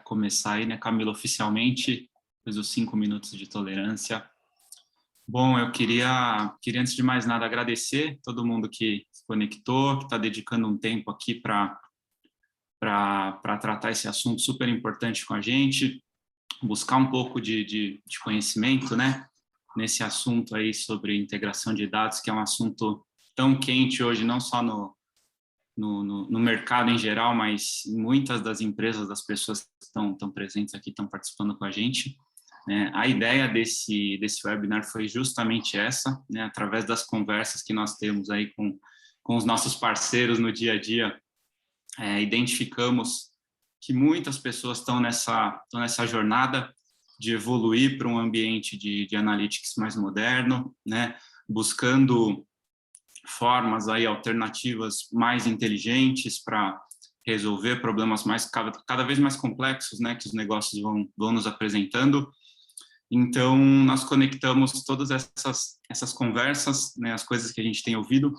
começar aí, né, Camila, oficialmente, depois dos 5 minutos de tolerância. Bom, eu queria, antes de mais nada, agradecer todo mundo que se conectou, que está dedicando um tempo aqui para tratar esse assunto super importante com a gente, buscar um pouco de conhecimento, né, nesse assunto aí sobre integração de dados, que é um assunto tão quente hoje, não só no mercado em geral, mas muitas das empresas, das pessoas que estão presentes aqui, estão participando com a gente. A ideia desse webinar foi justamente essa, né, através das conversas que nós temos aí com os nossos parceiros no dia a dia, identificamos que muitas pessoas estão nessa jornada de evoluir para um ambiente de analytics mais moderno, né, buscando formas aí alternativas mais inteligentes para resolver problemas cada vez mais complexos, né, que os negócios vão nos apresentando. Então, nós conectamos todas essas conversas, né, as coisas que a gente tem ouvido,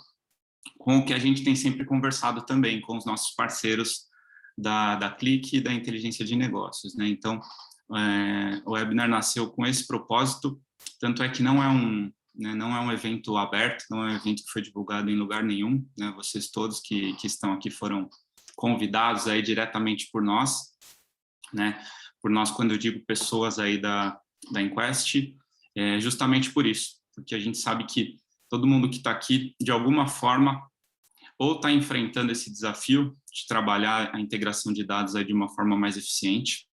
com o que a gente tem sempre conversado também com os nossos parceiros da Click e da inteligência de negócios, né? Então, o webinar nasceu com esse propósito, tanto é que não é um evento aberto, não é um evento que foi divulgado em lugar nenhum, né? Vocês todos que estão aqui foram convidados aí diretamente por nós, né? Por nós, quando eu digo pessoas aí da Enquest, justamente por isso, porque a gente sabe que todo mundo que está aqui, de alguma forma, ou está enfrentando esse desafio de trabalhar a integração de dados aí de uma forma mais eficiente,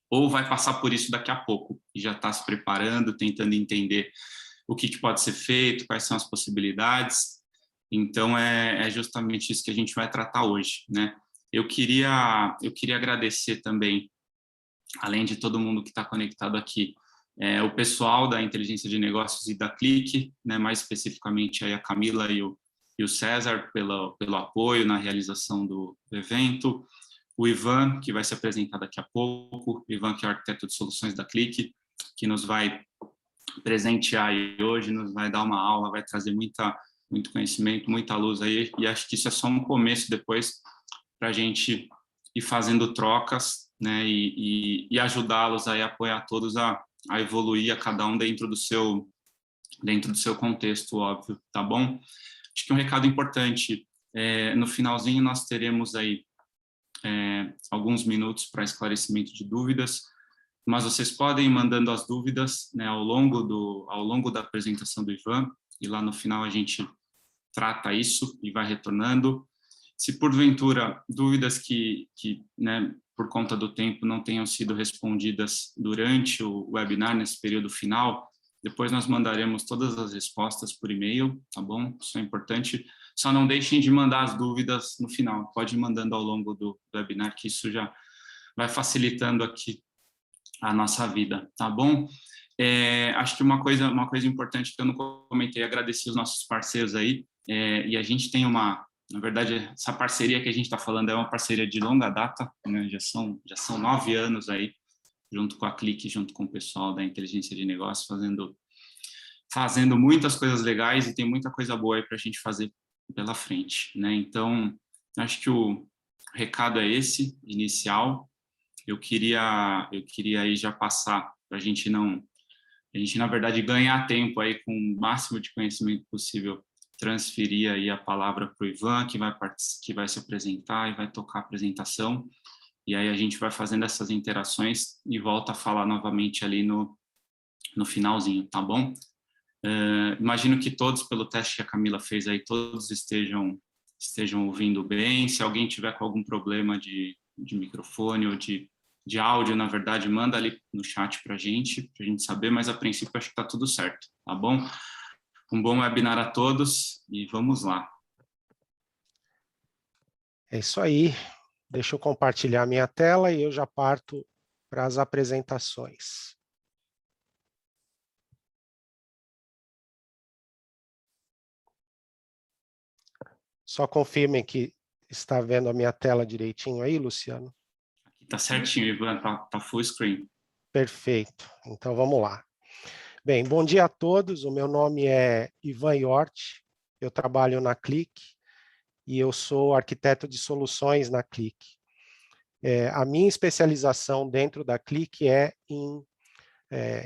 ou vai passar por isso daqui a pouco, e já está se preparando, tentando entender o que pode ser feito, quais são as possibilidades. Então, é justamente isso que a gente vai tratar hoje, né? Eu queria agradecer também, além de todo mundo que está conectado aqui, o pessoal da inteligência de negócios e da Click, né, mais especificamente aí a Camila e o César pelo apoio na realização do evento, o Ivan, que vai se apresentar daqui a pouco, o Ivan, que é o arquiteto de soluções da Click, que nos vai presentear aí hoje, nos vai dar uma aula, vai trazer muito conhecimento, muita luz aí, e acho que isso é só um começo depois para a gente ir fazendo trocas, né, e ajudá-los a apoiar todos a evoluir, a cada um dentro do seu contexto, óbvio, tá bom? Acho que um recado importante, no finalzinho nós teremos aí alguns minutos para esclarecimento de dúvidas, mas vocês podem ir mandando as dúvidas, né, ao longo da apresentação do Ivan, e lá no final a gente trata isso e vai retornando. Se porventura dúvidas que né, por conta do tempo não tenham sido respondidas durante o webinar, nesse período final, depois nós mandaremos todas as respostas por e-mail, tá bom? Isso é importante. Só não deixem de mandar as dúvidas no final, pode ir mandando ao longo do webinar, que isso já vai facilitando aqui a nossa vida, tá bom? Acho que uma coisa importante que eu não comentei, agradecer os nossos parceiros aí, e a gente tem na verdade, essa parceria que a gente está falando é uma parceria de longa data, né? Já são 9 anos aí, junto com a Click, junto com o pessoal da inteligência de negócios, fazendo muitas coisas legais, e tem muita coisa boa aí para a gente fazer pela frente, né? Então, acho que o recado é esse, inicial. Eu queria aí já passar para a gente, na verdade, ganhar tempo aí com o máximo de conhecimento possível, transferir aí a palavra para o Ivan, que vai se apresentar e vai tocar a apresentação, e aí a gente vai fazendo essas interações e volta a falar novamente ali no finalzinho, tá bom? Imagino que todos, pelo teste que a Camila fez aí, todos estejam ouvindo bem. Se alguém tiver com algum problema de microfone ou de áudio, na verdade, manda ali no chat para a gente saber, mas a princípio acho que está tudo certo, tá bom? Um bom webinar a todos e vamos lá. É isso aí. Deixa eu compartilhar minha tela e eu já parto para as apresentações. Só confirmem que está vendo a minha tela direitinho aí, Luciano. Aqui está certinho, Ivan, tá full screen. Perfeito. Então vamos lá. Bem, bom dia a todos. O meu nome é Ivan Iort. Eu trabalho na Click e eu sou arquiteto de soluções na Click. A minha especialização dentro da Qlik é em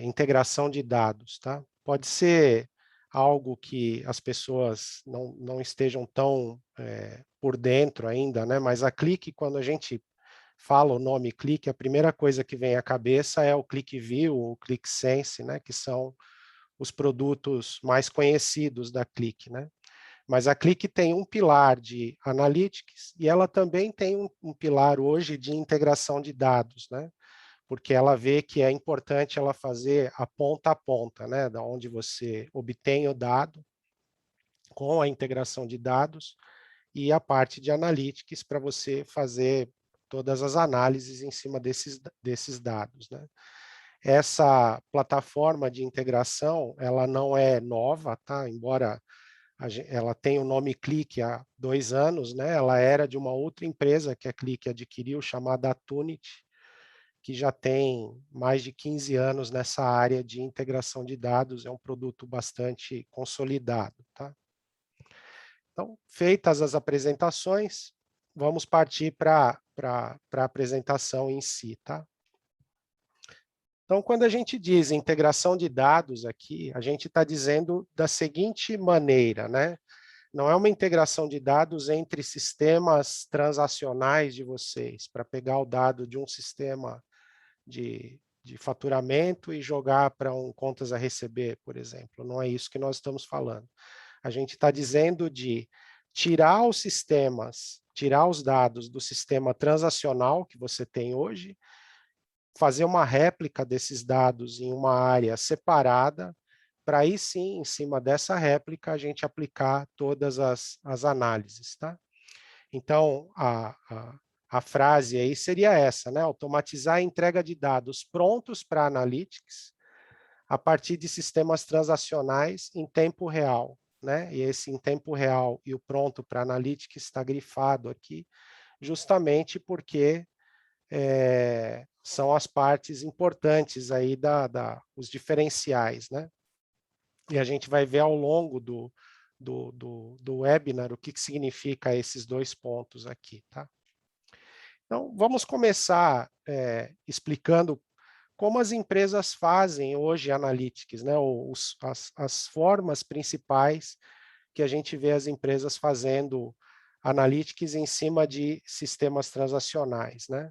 integração de dados, tá? Pode ser algo que as pessoas não estejam tão por dentro ainda, né? Mas a Qlik, quando a gente fala o nome Qlik, a primeira coisa que vem à cabeça é o QlikView, o QlikSense, né? Que são os produtos mais conhecidos da Qlik, né? Mas a Qlik tem um pilar de Analytics e ela também tem um pilar hoje de integração de dados, né? Porque ela vê que é importante ela fazer a ponta, né? Da onde você obtém o dado com a integração de dados e a parte de Analytics para você fazer todas as análises em cima desses dados, né? Essa plataforma de integração, ela não é nova, tá? Embora ela tenha o nome Qlik há 2 anos, né? Ela era de uma outra empresa que a Qlik adquiriu, chamada Atunit, que já tem mais de 15 anos nessa área de integração de dados, é um produto bastante consolidado, tá? Então, feitas as apresentações, vamos partir para a apresentação em si, tá? Então, quando a gente diz integração de dados aqui, a gente está dizendo da seguinte maneira, né? Não é uma integração de dados entre sistemas transacionais de vocês, para pegar o dado de um sistema de faturamento e jogar para contas a receber, por exemplo. Não é isso que nós estamos falando. A gente está dizendo de tirar os sistemas, tirar os dados do sistema transacional que você tem hoje, fazer uma réplica desses dados em uma área separada, para aí sim, em cima dessa réplica, a gente aplicar todas as análises, tá? Então, a frase aí seria essa, né? Automatizar a entrega de dados prontos para Analytics a partir de sistemas transacionais em tempo real, né? E esse em tempo real e o pronto para Analytics está grifado aqui, justamente porque são as partes importantes aí os diferenciais, né? E a gente vai ver ao longo do webinar o que significa esses 2 pontos aqui, tá? Então, vamos começar explicando como as empresas fazem hoje Analytics, né? As formas principais que a gente vê as empresas fazendo Analytics em cima de sistemas transacionais, né?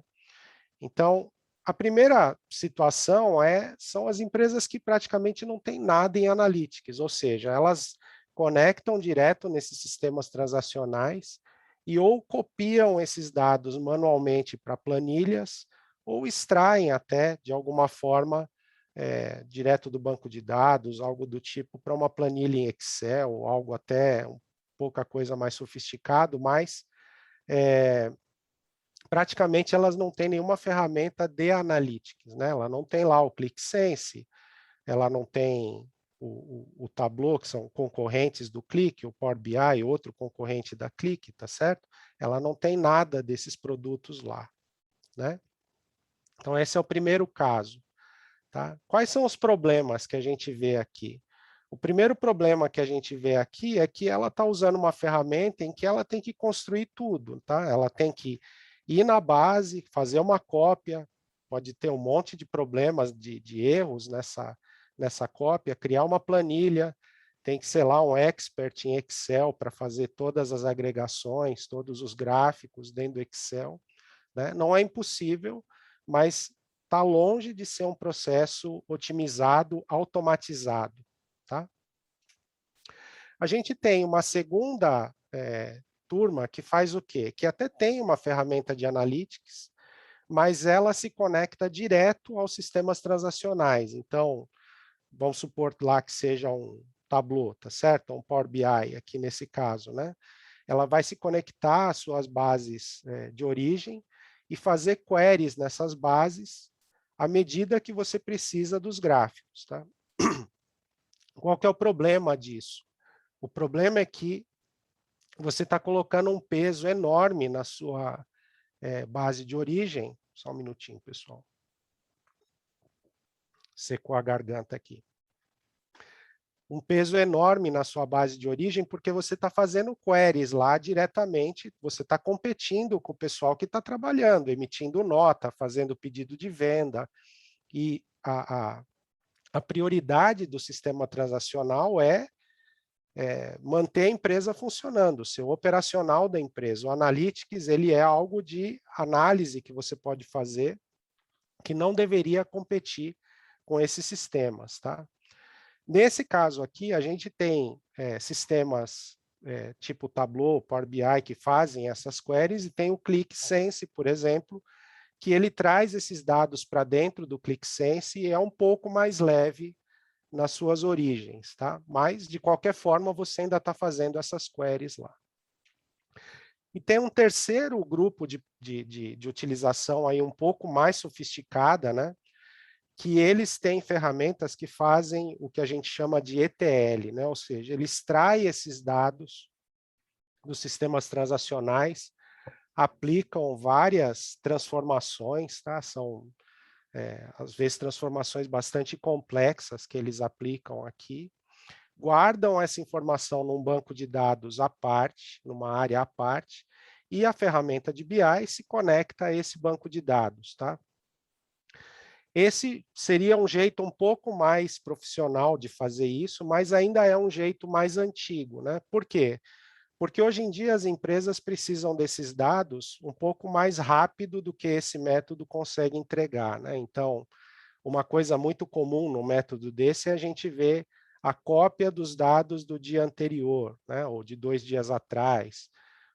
Então, a primeira situação são as empresas que praticamente não têm nada em Analytics, ou seja, elas conectam direto nesses sistemas transacionais e ou copiam esses dados manualmente para planilhas ou extraem até, de alguma forma, direto do banco de dados, algo do tipo, para uma planilha em Excel, ou algo até pouca coisa mais sofisticado, mas praticamente elas não têm nenhuma ferramenta de analytics, né? Ela não tem lá o QlikSense, ela não tem o Tableau, que são concorrentes do Qlik, o Power BI, outro concorrente da Qlik, tá certo? Ela não tem nada desses produtos lá, né? Então, esse é o primeiro caso, tá? Quais são os problemas que a gente vê aqui? O primeiro problema que a gente vê aqui é que ela está usando uma ferramenta em que ela tem que construir tudo, tá? Ela tem que ir na base, fazer uma cópia, pode ter um monte de problemas, de erros nessa cópia, criar uma planilha, tem que ser lá um expert em Excel para fazer todas as agregações, todos os gráficos dentro do Excel, né? Não é impossível, mas está longe de ser um processo otimizado, automatizado, tá? A gente tem uma segunda turma que faz o quê? Que até tem uma ferramenta de analytics, mas ela se conecta direto aos sistemas transacionais. Então, vamos supor lá que seja um Tableau, tá certo? Um Power BI, aqui nesse caso, né? Ela vai se conectar às suas bases de origem e fazer queries nessas bases à medida que você precisa dos gráficos, tá? Qual que é o problema disso? O problema é que você está colocando um peso enorme na sua base de origem. Só um minutinho, pessoal. Secou a garganta aqui. um peso enorme na sua base de origem, porque você está fazendo queries lá diretamente, você está competindo com o pessoal que está trabalhando, emitindo nota, fazendo pedido de venda, e a prioridade do sistema transacional é manter a empresa funcionando, ser o operacional da empresa. O Analytics, ele é algo de análise que você pode fazer, que não deveria competir com esses sistemas, tá? Nesse caso aqui, a gente tem sistemas tipo Tableau, Power BI, que fazem essas queries, e tem o ClickSense, por exemplo, que ele traz esses dados para dentro do ClickSense e é um pouco mais leve nas suas origens, tá? Mas, de qualquer forma, você ainda está fazendo essas queries lá. E tem um terceiro grupo de utilização aí um pouco mais sofisticada, né? Que eles têm ferramentas que fazem o que a gente chama de ETL, né? Ou seja, ele extrai esses dados dos sistemas transacionais, aplicam várias transformações, tá? São, às vezes, transformações bastante complexas que eles aplicam aqui, guardam essa informação num banco de dados à parte, numa área à parte, e a ferramenta de BI se conecta a esse banco de dados, tá? Esse seria um jeito um pouco mais profissional de fazer isso, mas ainda é um jeito mais antigo, né? Por quê? Porque hoje em dia as empresas precisam desses dados um pouco mais rápido do que esse método consegue entregar, né? Então, uma coisa muito comum no método desse é a gente ver a cópia dos dados do dia anterior, né? Ou de 2 dias atrás,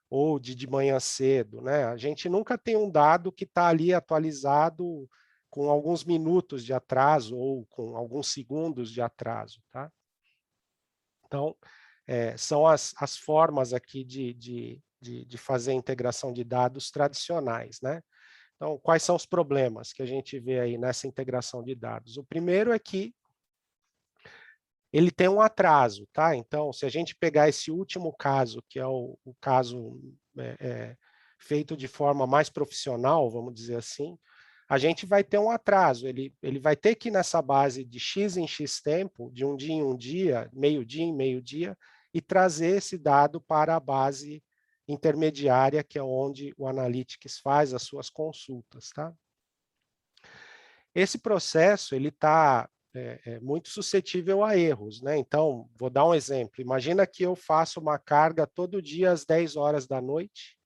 ou de manhã cedo, né? A gente nunca tem um dado que está ali atualizado com alguns minutos de atraso ou com alguns segundos de atraso, tá? Então, são as formas aqui de fazer a integração de dados tradicionais, né? Então, quais são os problemas que a gente vê aí nessa integração de dados? O primeiro é que ele tem um atraso, tá? Então, se a gente pegar esse último caso, que é o caso feito de forma mais profissional, vamos dizer assim, a gente vai ter um atraso. Ele vai ter que ir nessa base de X em X tempo, de um dia em um dia, meio-dia em meio-dia, e trazer esse dado para a base intermediária, que é onde o Analytics faz as suas consultas, tá? Esse processo ele está muito suscetível a erros, né? Então, vou dar um exemplo. Imagina que eu faço uma carga todo dia às 10 horas da noite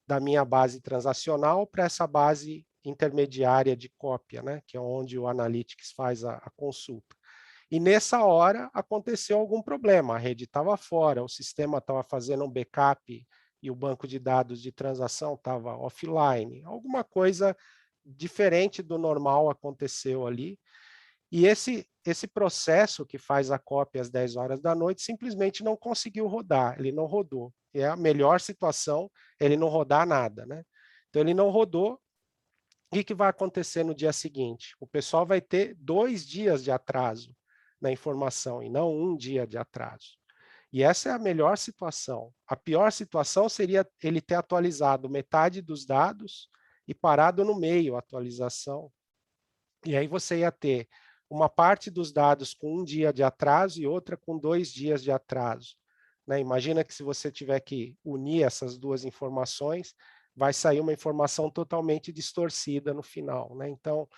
da minha base transacional para essa base intermediária de cópia, né? Que é onde o Analytics faz a consulta. E nessa hora aconteceu algum problema, a rede estava fora, o sistema estava fazendo um backup e o banco de dados de transação estava offline, alguma coisa diferente do normal aconteceu ali, e esse processo que faz a cópia às 10 horas da noite simplesmente não conseguiu rodar, ele não rodou. E é a melhor situação ele não rodar nada, né? Então ele não rodou, o que vai acontecer no dia seguinte? O pessoal vai ter 2 dias de atraso na informação e não um dia de atraso. E essa é a melhor situação. A pior situação seria ele ter atualizado metade dos dados e parado no meio a atualização. E aí você ia ter uma parte dos dados com um dia de atraso e outra com 2 dias de atraso. Né? Imagina que se você tiver que unir essas duas informações, vai sair uma informação totalmente distorcida no final. Né? Então,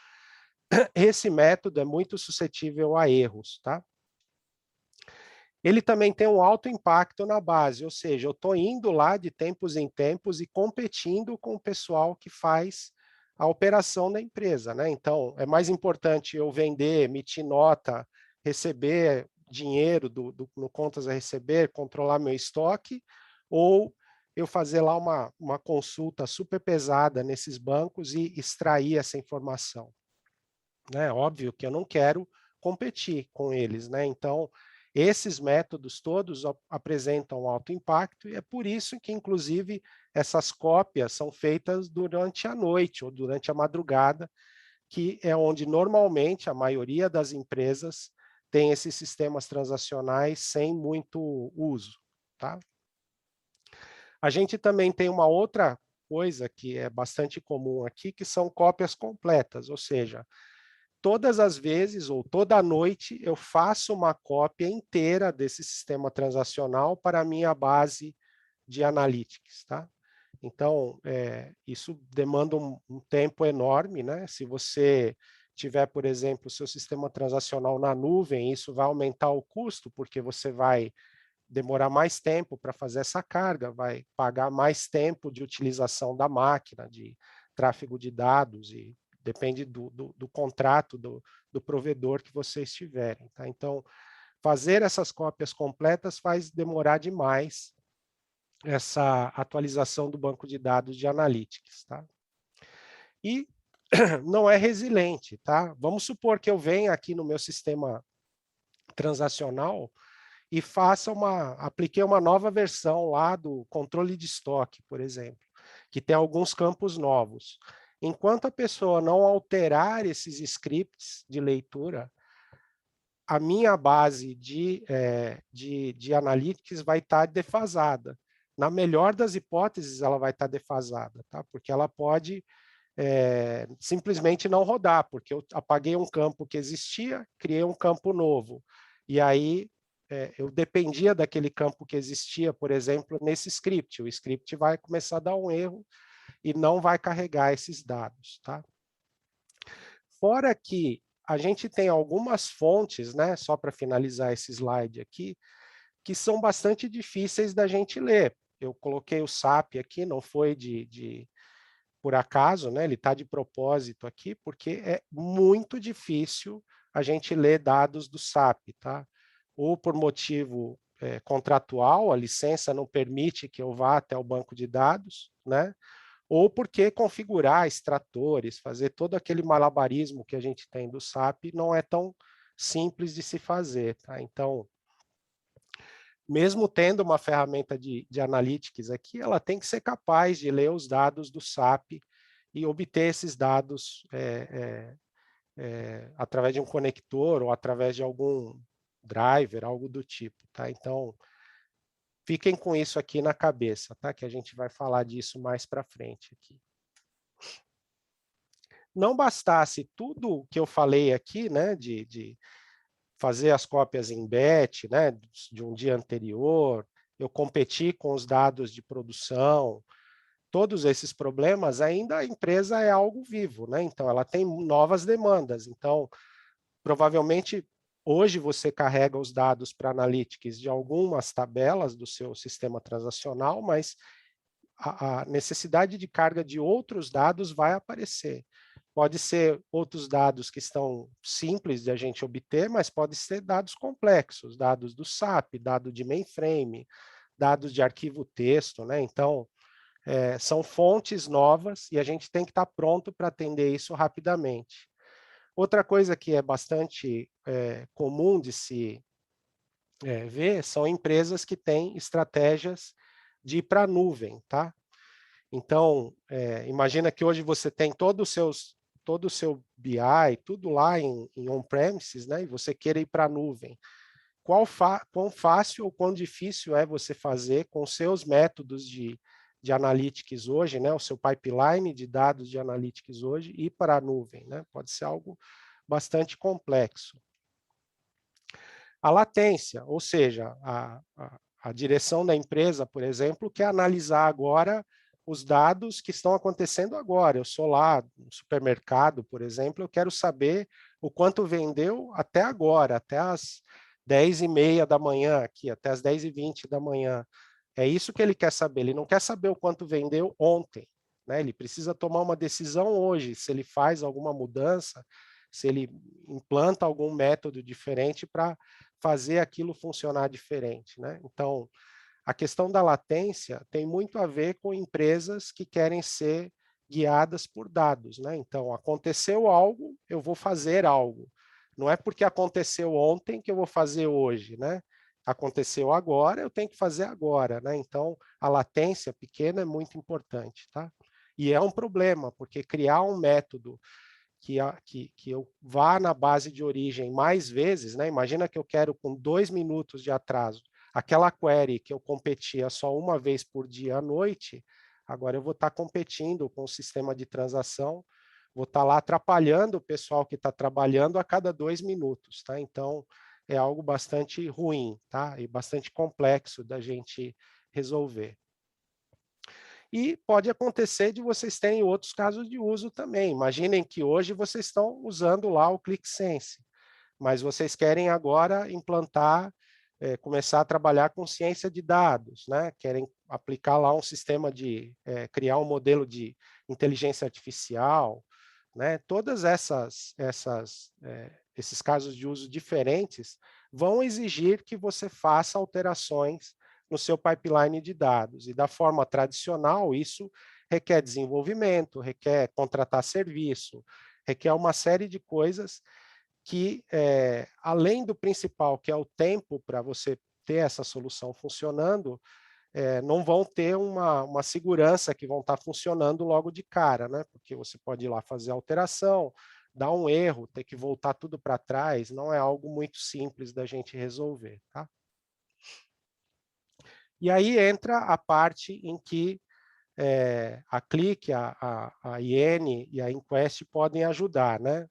esse método é muito suscetível a erros. Tá? Ele também tem um alto impacto na base, ou seja, eu estou indo lá de tempos em tempos e competindo com o pessoal que faz a operação da empresa, né? Então, é mais importante eu vender, emitir nota, receber dinheiro no contas a receber, controlar meu estoque, ou eu fazer lá uma consulta super pesada nesses bancos e extrair essa informação. Né? Óbvio que eu não quero competir com eles, né? Então, esses métodos todos apresentam alto impacto e é por isso que, inclusive, essas cópias são feitas durante a noite ou durante a madrugada, que é onde normalmente a maioria das empresas tem esses sistemas transacionais sem muito uso. Tá? A gente também tem uma outra coisa que é bastante comum aqui, que são cópias completas, ou seja, todas as vezes, ou toda noite, eu faço uma cópia inteira desse sistema transacional para a minha base de analytics, tá? Então, isso demanda um tempo enorme, né? Se você tiver, por exemplo, o seu sistema transacional na nuvem, isso vai aumentar o custo, porque você vai demorar mais tempo para fazer essa carga, vai pagar mais tempo de utilização da máquina, de tráfego de dados, e depende do contrato do provedor que vocês tiverem. Tá? Então, fazer essas cópias completas faz demorar demais essa atualização do banco de dados de Analytics. Tá? E não é resiliente. Tá? Vamos supor que eu venha aqui no meu sistema transacional e apliquei uma nova versão lá do controle de estoque, por exemplo, que tem alguns campos novos. Enquanto a pessoa não alterar esses scripts de leitura, a minha base de analytics vai estar defasada. Na melhor das hipóteses, ela vai estar defasada, tá? Porque ela pode simplesmente não rodar, porque eu apaguei um campo que existia, criei um campo novo. E aí eu dependia daquele campo que existia, por exemplo, nesse script. O script vai começar a dar um erro e não vai carregar esses dados. Tá? Fora que a gente tem algumas fontes, né, só para finalizar esse slide aqui, que são bastante difíceis da gente ler. Eu coloquei o SAP aqui, não foi por acaso, né? Ele está de propósito aqui, porque é muito difícil a gente ler dados do SAP, tá? Ou por motivo contratual, a licença não permite que eu vá até o banco de dados, né? Ou porque configurar extratores, fazer todo aquele malabarismo que a gente tem do SAP não é tão simples de se fazer, tá? Então, mesmo tendo uma ferramenta de analytics aqui, ela tem que ser capaz de ler os dados do SAP e obter esses dados através de um conector ou através de algum driver, algo do tipo. Tá? Então, fiquem com isso aqui na cabeça, tá? Que a gente vai falar disso mais para frente aqui. Não bastasse tudo que eu falei aqui, né, de fazer as cópias em batch, né, de um dia anterior, eu competir com os dados de produção, todos esses problemas, ainda a empresa é algo vivo, né? Então, ela tem novas demandas. Então, provavelmente, hoje você carrega os dados para Analytics de algumas tabelas do seu sistema transacional, mas a necessidade de carga de outros dados vai aparecer. Pode ser outros dados que estão simples de a gente obter, mas pode ser dados complexos, dados do SAP, dado de mainframe, dados de arquivo texto, né? Então, são fontes novas e a gente tem que estar pronto para atender isso rapidamente. Outra coisa que é bastante comum de se ver são empresas que têm estratégias de ir para a nuvem, tá? Então, imagina que hoje você tem todo o seu BI, tudo lá em on-premises, né? E você queira ir para a nuvem. Quão fácil ou quão difícil é você fazer com seus métodos de analytics hoje, né? O seu pipeline de dados de analytics hoje, ir para a nuvem, né? Pode ser algo bastante complexo. A latência, ou seja, a direção da empresa, por exemplo, quer analisar agora os dados que estão acontecendo agora. Eu sou lá no supermercado, por exemplo, eu quero saber o quanto vendeu até agora, até as 10h30 da manhã aqui, até as 10h20 da manhã. É isso que ele quer saber. Ele não quer saber o quanto vendeu ontem, né? Ele precisa tomar uma decisão hoje, se ele faz alguma mudança, se ele implanta algum método diferente para fazer aquilo funcionar diferente, né? Então, a questão da latência tem muito a ver com empresas que querem ser guiadas por dados, né? Então, aconteceu algo, eu vou fazer algo. Não é porque aconteceu ontem que eu vou fazer hoje, né? Aconteceu agora, eu tenho que fazer agora, né? Então, a latência pequena é muito importante, tá? E é um problema, porque criar um método que eu vá na base de origem mais vezes, né? Imagina que eu quero com 2 minutos de atraso, aquela query que eu competia só uma vez por dia à noite, agora eu vou estar competindo com o sistema de transação vou estar lá atrapalhando o pessoal que está trabalhando a cada 2 minutos, tá? Então, é algo bastante ruim, tá? E bastante complexo da gente resolver. E pode acontecer de vocês terem outros casos de uso também. Imaginem que hoje vocês estão usando lá o ClickSense, mas vocês querem agora implantar, começar a trabalhar com ciência de dados, né? Querem aplicar lá um sistema de, criar um modelo de inteligência artificial, né? Todas esses casos de uso diferentes vão exigir que você faça alterações no seu pipeline de dados. E da forma tradicional, isso requer desenvolvimento, requer contratar serviço, requer uma série de coisas que, além do principal, que é o tempo para você ter essa solução funcionando, não vão ter uma segurança que vão estar funcionando logo de cara, né? Porque você pode ir lá fazer alteração, dar um erro, ter que voltar tudo para trás, não é algo muito simples da gente resolver, tá? E aí entra a parte em que a Click, a IN e a Inquest podem ajudar, né?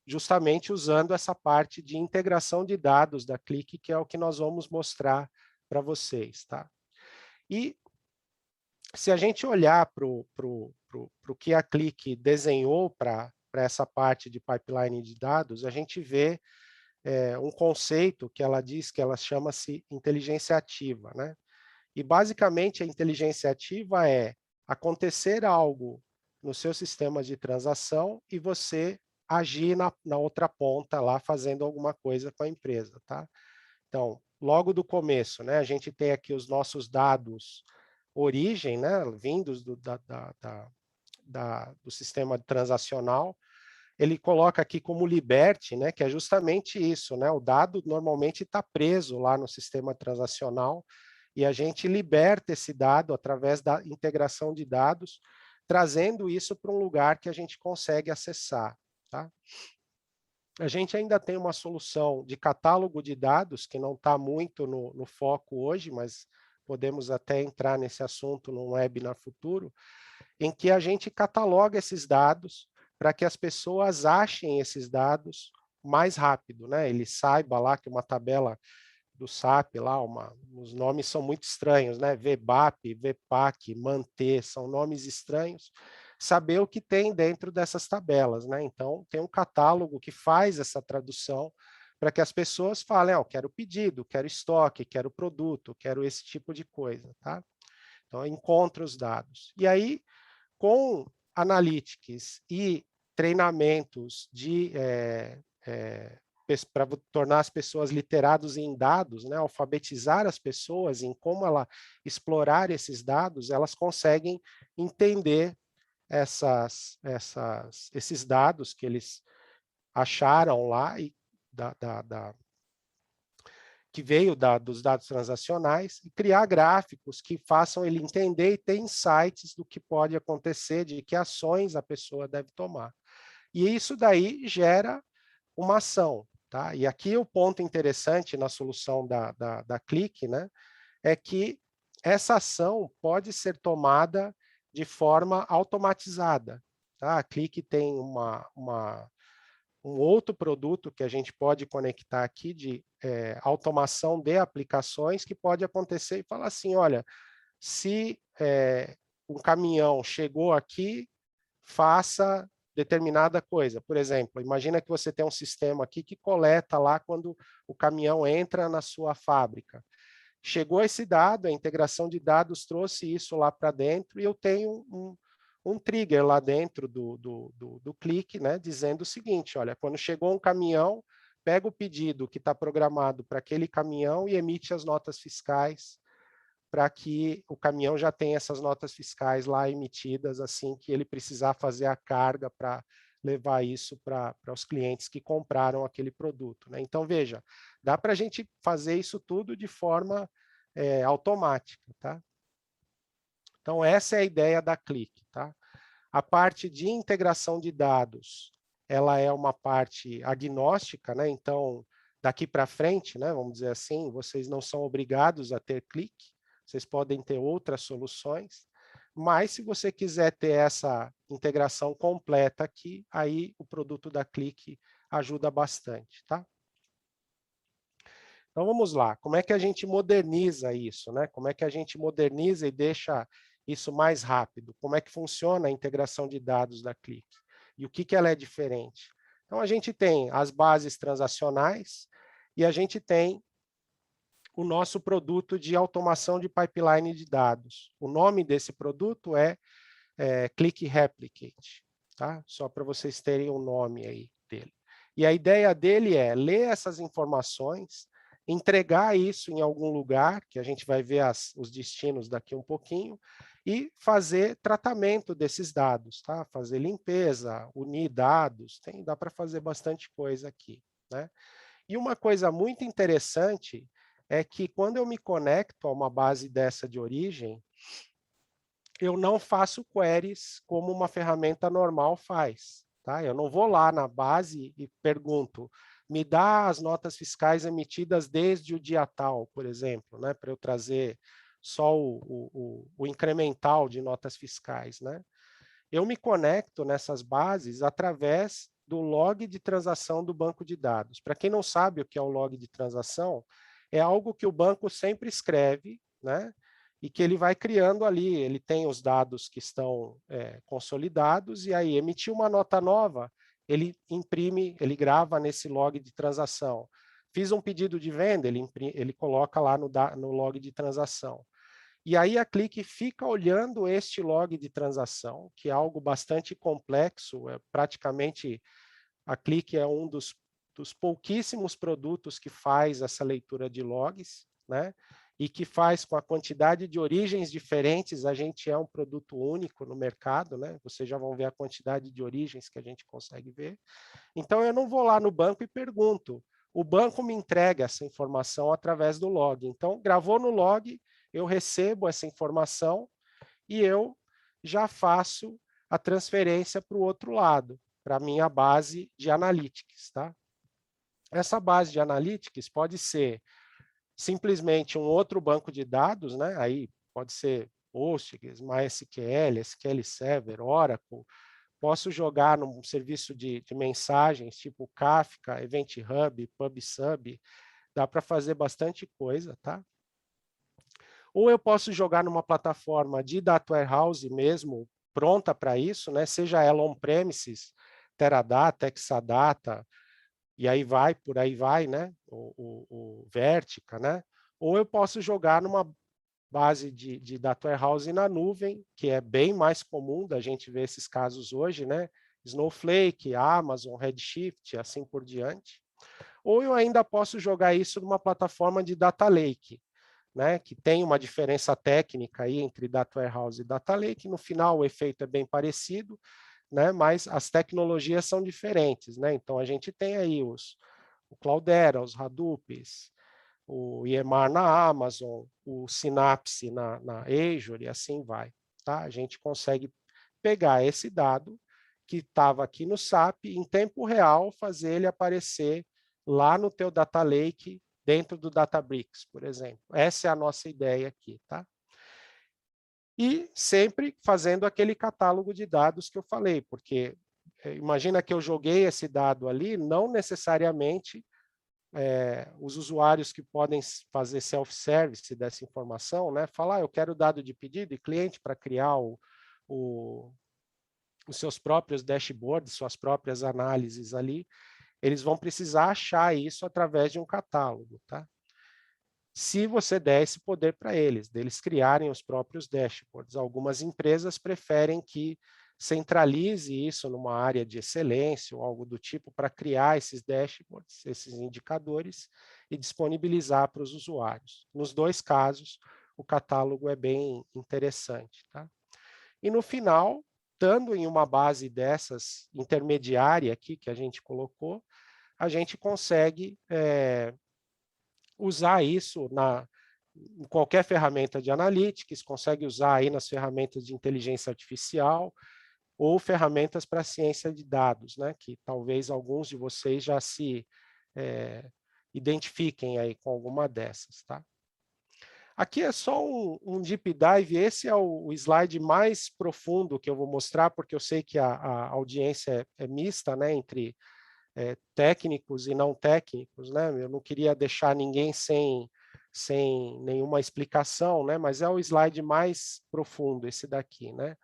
Justamente usando essa parte de integração de dados da Click, que é o que nós vamos mostrar para vocês, tá? E se a gente olhar para o que a Click desenhou para essa parte de pipeline de dados, a gente vê um conceito que ela diz que ela chama-se inteligência ativa, né? E basicamente a inteligência ativa é acontecer algo no seu sistema de transação e você agir na outra ponta lá fazendo alguma coisa com a empresa, tá? Então, logo do começo, né, a gente tem aqui os nossos dados origem, né, vindos do sistema transacional. Ele coloca aqui como liberte, né, que é justamente isso, né, o dado normalmente está preso lá no sistema transacional e a gente liberta esse dado através da integração de dados, trazendo isso para um lugar que a gente consegue acessar, tá? A gente ainda tem uma solução de catálogo de dados, que não está muito no foco hoje, mas podemos até entrar nesse assunto num webinar futuro, em que a gente cataloga esses dados para que as pessoas achem esses dados mais rápido, né? Ele saiba lá que uma tabela do SAP lá, os nomes são muito estranhos, né? VBAP, VPAC, manter, são nomes estranhos. Saber o que tem dentro dessas tabelas, né? Então, tem um catálogo que faz essa tradução para que as pessoas falem, eu quero pedido, quero estoque, quero produto, quero esse tipo de coisa, tá? Então, encontra os dados. E aí, com analytics e treinamentos de para tornar as pessoas literadas em dados, né, alfabetizar as pessoas em como ela explorar esses dados, elas conseguem entender esses dados que eles acharam lá e que veio dos dados transacionais e criar gráficos que façam ele entender e ter insights do que pode acontecer, de que ações a pessoa deve tomar. E isso daí gera uma ação, tá? E aqui o ponto interessante na solução da Click, né, é que essa ação pode ser tomada de forma automatizada, tá? A Click tem um outro produto que a gente pode conectar aqui de automação de aplicações que pode acontecer e falar assim, olha, se um caminhão chegou aqui, faça determinada coisa. Por exemplo, imagina que você tem um sistema aqui que coleta lá quando o caminhão entra na sua fábrica. Chegou esse dado, a integração de dados trouxe isso lá para dentro e eu tenho um trigger lá dentro do Click, né, dizendo o seguinte, olha, quando chegou um caminhão, pega o pedido que está programado para aquele caminhão e emite as notas fiscais para que o caminhão já tenha essas notas fiscais lá emitidas assim que ele precisar fazer a carga para levar isso para os clientes que compraram aquele produto, né? Então, veja, dá para a gente fazer isso tudo de forma automática, tá? Então, essa é a ideia da Click, tá? A parte de integração de dados, ela é uma parte agnóstica, né? Então, daqui para frente, né, vamos dizer assim, vocês não são obrigados a ter Click, vocês podem ter outras soluções, mas se você quiser ter essa integração completa aqui, aí o produto da Qlik ajuda bastante, tá? Então vamos lá, como é que a gente moderniza isso, né? Como é que a gente moderniza e deixa isso mais rápido? Como é que funciona a integração de dados da Qlik? E o que ela é diferente? Então a gente tem as bases transacionais e a gente tem o nosso produto de automação de pipeline de dados. O nome desse produto é Qlik Replicate, tá? Só para vocês terem o nome aí dele. E a ideia dele é ler essas informações, entregar isso em algum lugar, que a gente vai ver os destinos daqui um pouquinho, e fazer tratamento desses dados, tá? Fazer limpeza, unir dados, dá para fazer bastante coisa aqui, né? E uma coisa muito interessante é que quando eu me conecto a uma base dessa de origem, eu não faço queries como uma ferramenta normal faz. Tá? Eu não vou lá na base e pergunto, me dá as notas fiscais emitidas desde o dia tal, por exemplo, né? Para eu trazer só o incremental de notas fiscais. Né? Eu me conecto nessas bases através do log de transação do banco de dados. Para quem não sabe o que é o log de transação, é algo que o banco sempre escreve, né? E que ele vai criando ali, ele tem os dados que estão consolidados, e aí emitiu uma nota nova, ele imprime, ele grava nesse log de transação. Fiz um pedido de venda, ele coloca lá no log de transação. E aí a Qlik fica olhando este log de transação, que é algo bastante complexo, praticamente a Qlik é um dos pouquíssimos produtos que faz essa leitura de logs, né? E que faz com a quantidade de origens diferentes, a gente é um produto único no mercado, né? Vocês já vão ver a quantidade de origens que a gente consegue ver. Então, eu não vou lá no banco e pergunto. O banco me entrega essa informação através do log. Então, gravou no log, eu recebo essa informação e eu já faço a transferência para o outro lado, para a minha base de analytics. Tá? Essa base de analytics pode ser simplesmente um outro banco de dados, né? Aí pode ser Postgres, MySQL, SQL Server, Oracle. Posso jogar num serviço de mensagens, tipo Kafka, Event Hub, PubSub. Dá para fazer bastante coisa, tá? Ou eu posso jogar numa plataforma de data warehouse mesmo, pronta para isso, né? Seja ela on-premises, Teradata, Exadata, e aí vai, por aí vai, né? O Vertica, né? Ou eu posso jogar numa base de data warehouse na nuvem, que é bem mais comum da gente ver esses casos hoje, né? Snowflake, Amazon, Redshift, assim por diante. Ou eu ainda posso jogar isso numa plataforma de data lake, né? Que tem uma diferença técnica aí entre data warehouse e data lake. No final, o efeito é bem parecido, né? Mas as tecnologias são diferentes, né? Então, a gente tem aí o Cloudera, os Hadoops, o EMR na Amazon, o Synapse na Azure, e assim vai. Tá? A gente consegue pegar esse dado que estava aqui no SAP, em tempo real, fazer ele aparecer lá no teu data lake, dentro do Databricks, por exemplo. Essa é a nossa ideia aqui. Tá? E sempre fazendo aquele catálogo de dados que eu falei, porque imagina que eu joguei esse dado ali, não necessariamente os usuários que podem fazer self-service dessa informação, né, falar, eu quero dado de pedido e cliente para criar os seus próprios dashboards, suas próprias análises ali, eles vão precisar achar isso através de um catálogo, tá? Se você der esse poder para eles, deles criarem os próprios dashboards. Algumas empresas preferem que centralize isso numa área de excelência ou algo do tipo para criar esses dashboards, esses indicadores e disponibilizar para os usuários. Nos dois casos, o catálogo é bem interessante. Tá? E no final, estando em uma base dessas intermediária aqui que a gente colocou, a gente consegue usar isso em qualquer ferramenta de analytics, consegue usar aí nas ferramentas de inteligência artificial ou ferramentas para ciência de dados, né? Que talvez alguns de vocês já se identifiquem aí com alguma dessas, tá? Aqui é só um deep dive, esse é o slide mais profundo que eu vou mostrar, porque eu sei que a audiência é mista, né, entre técnicos e não técnicos, né? Eu não queria deixar ninguém sem nenhuma explicação, né? Mas é o slide mais profundo, esse daqui, né?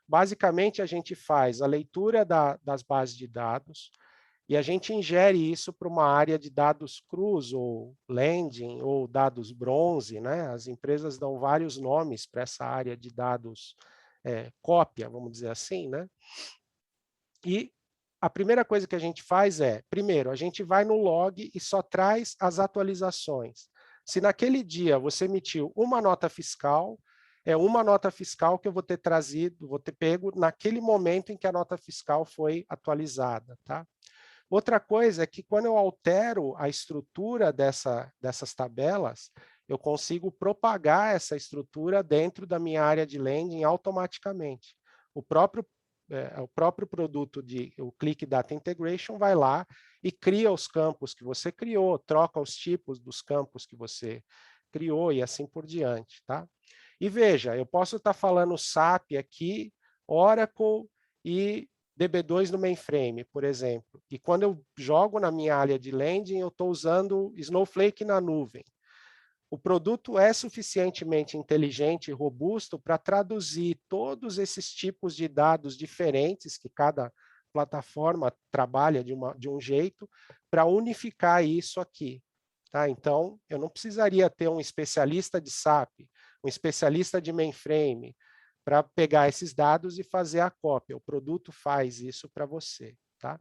Basicamente, a gente faz a leitura das bases de dados e a gente ingere isso para uma área de dados crus, ou landing, ou dados bronze, né? As empresas dão vários nomes para essa área de dados cópia, vamos dizer assim, né? E a primeira coisa que a gente faz é, primeiro, a gente vai no log e só traz as atualizações. Se naquele dia você emitiu uma nota fiscal, é uma nota fiscal que eu vou ter trazido, vou ter pego naquele momento em que a nota fiscal foi atualizada, tá? Outra coisa é que quando eu altero a estrutura dessas tabelas, eu consigo propagar essa estrutura dentro da minha área de landing automaticamente. O próprio produto o Click Data Integration vai lá e cria os campos que você criou, troca os tipos dos campos que você criou e assim por diante, tá? E veja, eu posso estar falando SAP aqui, Oracle e DB2 no mainframe, por exemplo. E quando eu jogo na minha área de landing, eu estou usando Snowflake na nuvem. O produto é suficientemente inteligente e robusto para traduzir todos esses tipos de dados diferentes, que cada plataforma trabalha de um jeito, para unificar isso aqui. Tá? Então, eu não precisaria ter um especialista de SAP, um especialista de mainframe, para pegar esses dados e fazer a cópia. O produto faz isso para você. Tá?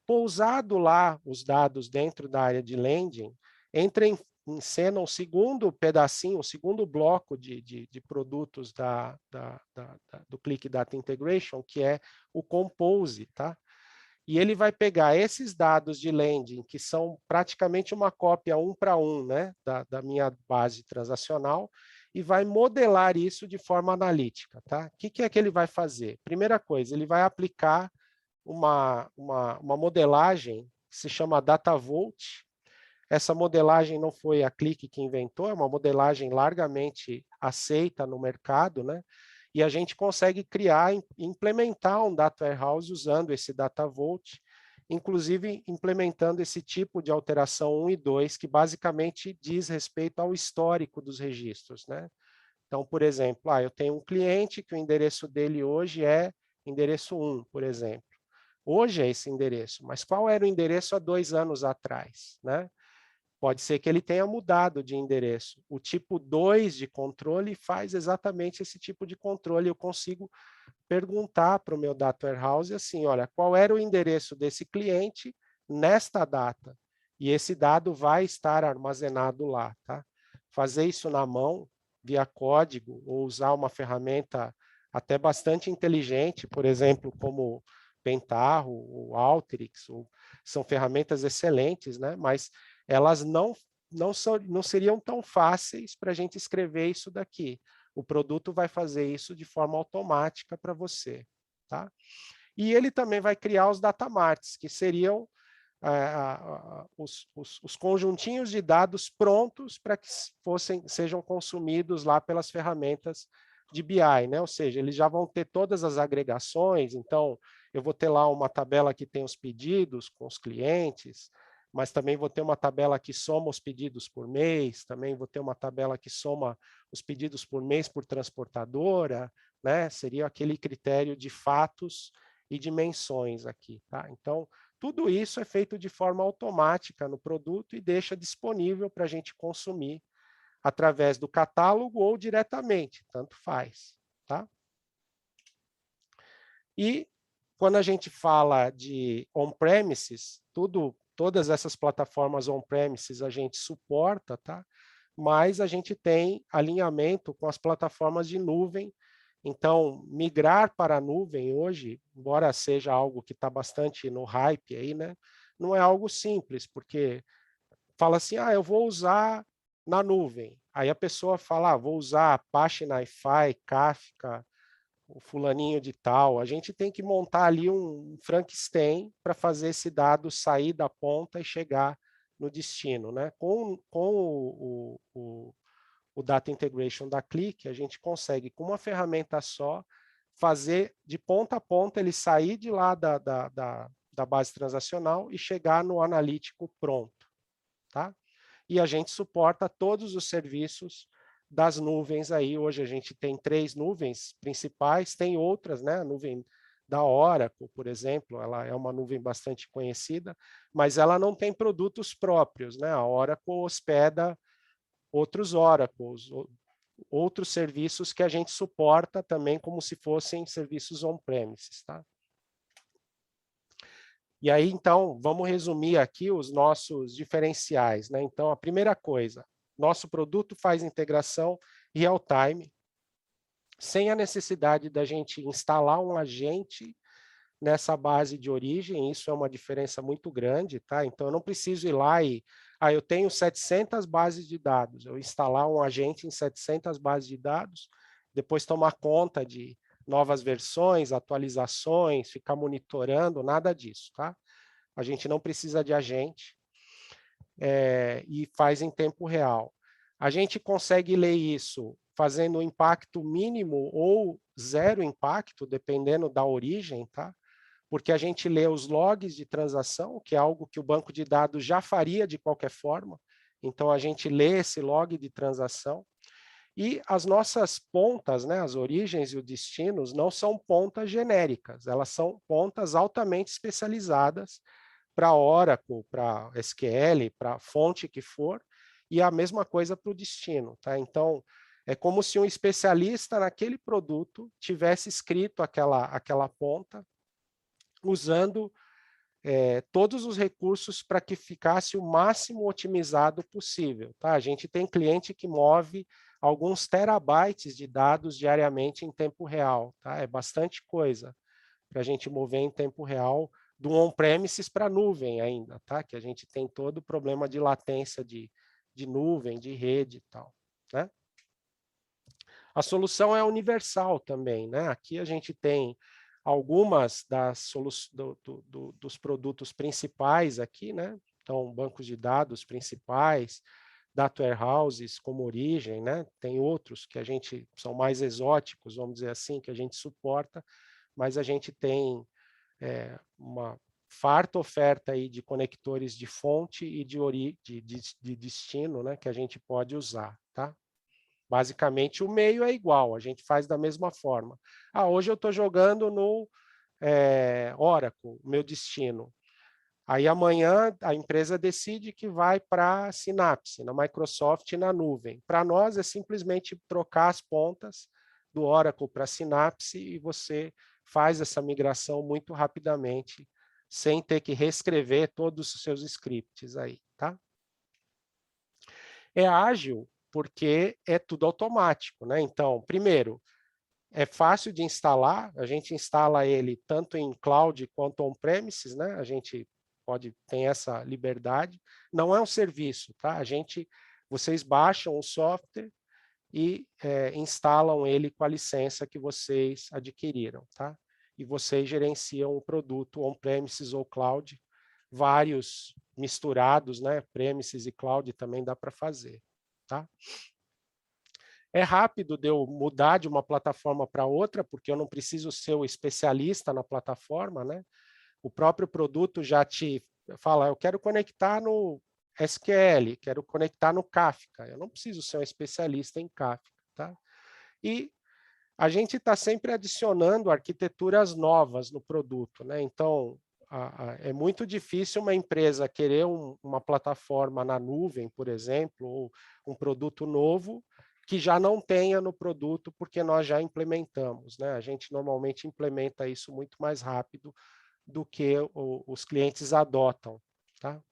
Pousado lá os dados dentro da área de landing, entra em cena um segundo pedacinho, um segundo bloco de produtos do Click Data Integration, que é o Compose, tá? E ele vai pegar esses dados de landing, que são praticamente uma cópia 1 para 1, né, da minha base transacional, e vai modelar isso de forma analítica, tá? O que é que ele vai fazer? Primeira coisa, ele vai aplicar uma modelagem que se chama DataVolt. Essa modelagem não foi a Click que inventou, é uma modelagem largamente aceita no mercado, né? E a gente consegue criar e implementar um data warehouse usando esse DataVolt, inclusive implementando esse tipo de alteração 1 e 2, que basicamente diz respeito ao histórico dos registros, né? Então, por exemplo, eu tenho um cliente que o endereço dele hoje é endereço 1, por exemplo. Hoje é esse endereço, mas qual era o endereço há 2 anos atrás, né? Pode ser que ele tenha mudado de endereço. O tipo 2 de controle faz exatamente esse tipo de controle. Eu consigo perguntar para o meu Data Warehouse assim, olha, qual era o endereço desse cliente nesta data? E esse dado vai estar armazenado lá, tá? Fazer isso na mão, via código, ou usar uma ferramenta até bastante inteligente, por exemplo, como Pentaho, ou Alteryx, são ferramentas excelentes, né? Mas elas não seriam tão fáceis para a gente escrever isso daqui. O produto vai fazer isso de forma automática para você. Tá? E ele também vai criar os datamarts, que seriam os conjuntinhos de dados prontos para que sejam consumidos lá pelas ferramentas de BI, né? Ou seja, eles já vão ter todas as agregações, então eu vou ter lá uma tabela que tem os pedidos com os clientes, mas também vou ter uma tabela que soma os pedidos por mês, também vou ter uma tabela que soma os pedidos por mês por transportadora, né? Seria aquele critério de fatos e dimensões aqui, tá? Então, tudo isso é feito de forma automática no produto e deixa disponível para a gente consumir através do catálogo ou diretamente, tanto faz, tá? E quando a gente fala de on-premises, todas essas plataformas on-premises a gente suporta, tá? Mas a gente tem alinhamento com as plataformas de nuvem. Então, migrar para a nuvem hoje, embora seja algo que está bastante no hype aí, né? Não é algo simples, porque fala assim, eu vou usar na nuvem. Aí a pessoa fala, vou usar Apache NiFi, Kafka, o fulaninho de tal. A gente tem que montar ali um Frankenstein para fazer esse dado sair da ponta e chegar no destino, né? Com o Data Integration da Qlik, a gente consegue, com uma ferramenta só, fazer de ponta a ponta, ele sair de lá da base transacional e chegar no analítico pronto. Tá? E a gente suporta todos os serviços das nuvens aí. Hoje a gente tem 3 nuvens principais, tem outras, né? A nuvem da Oracle, por exemplo, ela é uma nuvem bastante conhecida, mas ela não tem produtos próprios, né? A Oracle hospeda outros Oracles, outros serviços que a gente suporta também como se fossem serviços on-premises, tá? E aí, então, vamos resumir aqui os nossos diferenciais, né? Então, a primeira coisa, nosso produto faz integração real-time, sem a necessidade da gente instalar um agente nessa base de origem, isso é uma diferença muito grande, tá? Então, eu não preciso ir lá e... eu tenho 700 bases de dados, eu instalar um agente em 700 bases de dados, depois tomar conta de novas versões, atualizações, ficar monitorando, nada disso, tá? A gente não precisa de agente e faz em tempo real. A gente consegue ler isso fazendo impacto mínimo ou zero impacto, dependendo da origem, tá? Porque a gente lê os logs de transação, que é algo que o banco de dados já faria de qualquer forma. Então, a gente lê esse log de transação. E as nossas pontas, né, as origens e os destinos, não são pontas genéricas, elas são pontas altamente especializadas para Oracle, para SQL, para fonte que for, e a mesma coisa para o destino. Tá? Então, é como se um especialista naquele produto tivesse escrito aquela ponta, usando todos os recursos para que ficasse o máximo otimizado possível. Tá? A gente tem cliente que move alguns terabytes de dados diariamente em tempo real. Tá? É bastante coisa para a gente mover em tempo real do on-premises para a nuvem ainda, tá? Que a gente tem todo o problema de latência de nuvem, de rede e tal. Né? A solução é universal também. Né? Aqui a gente tem algumas dos produtos principais aqui, né? Então, bancos de dados principais, data warehouses como origem, né? Tem outros que a gente são mais exóticos, vamos dizer assim, que a gente suporta, mas a gente tem uma farta oferta aí de conectores de fonte e de destino, né? Que a gente pode usar, tá? Basicamente, o meio é igual, a gente faz da mesma forma. Hoje eu estou jogando no Oracle, meu destino. Aí amanhã a empresa decide que vai para a Synapse, na Microsoft e na nuvem. Para nós é simplesmente trocar as pontas do Oracle para a Synapse e você faz essa migração muito rapidamente, sem ter que reescrever todos os seus scripts aí, tá? É ágil porque é tudo automático, né? Então, primeiro, é fácil de instalar, a gente instala ele tanto em cloud quanto on-premises, né? A gente tem essa liberdade. Não é um serviço, tá? Vocês baixam o software e instalam ele com a licença que vocês adquiriram, tá? E vocês gerenciam o produto on-premises ou cloud, vários misturados, né? Premises e cloud também dá para fazer, tá? É rápido de eu mudar de uma plataforma para outra, porque eu não preciso ser o especialista na plataforma, né? O próprio produto já te fala, eu quero conectar no SQL, quero conectar no Kafka. Eu não preciso ser um especialista em Kafka, tá? E a gente está sempre adicionando arquiteturas novas no produto, né? Então, é muito difícil uma empresa querer uma plataforma na nuvem, por exemplo, ou um produto novo que já não tenha no produto, porque nós já implementamos, né? A gente normalmente implementa isso muito mais rápido do que os clientes adotam, tá?